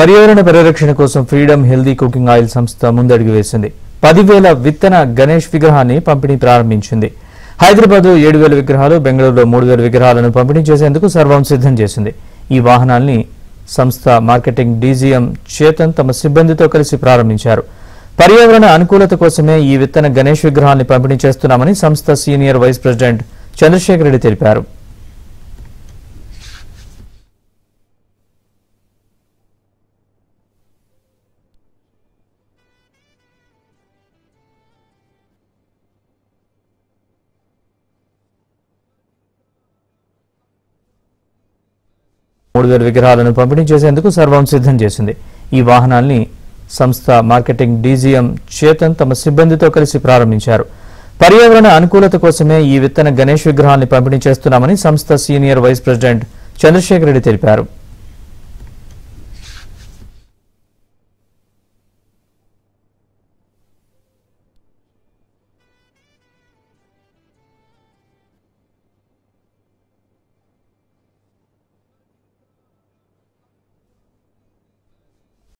పర్యావరణ పరిరక్షణ కోసం ఫ్రీడమ్ హెల్దీ కుకింగ్ ఆయిల్ సంస్థ ముందడుగు వేసింది. 10,000 విత్తన గణేష్ విగ్రహాన్ని పంపిణీ ప్రారంభించింది. హైదరాబాద్ 7,000 విగ్రహాలు, బెంగళూరులో 3,000 విగ్రహాలను పంపిణీ చేసేందుకు సర్వం సిద్ధం చేసింది. ఈ వాహనాల్ని సంస్థ మార్కెటింగ్ డీజీఎం చేతన్ తమ సిబ్బందితో కలిసి ప్రారంభించారు. పర్యావరణ అనుకూలత కోసమే ఈ విత్తన గణేష్ విగ్రహాన్ని పంపిణీ చేస్తున్నామని సంస్థ senior vice president Chandrasekhar Reddy తెలిపారు. విగ్రహాలను పంపిణీ చేసేందుకు సర్వం సిద్ధం చేసింది. ఈ వాహనాల్ని సంస్థ మార్కెటింగ్ డీజీఎం చేతన్ తమ సిబ్బందితో కలిసి ప్రారంభించారు. పర్యావరణ అనుకూలత కోసమే ఈ విత్తన గణేష్ విగ్రహాన్ని పంపిణీ చేస్తున్నామని సంస్థ senior vice president Chandrasekhar Reddy తెలిపారు.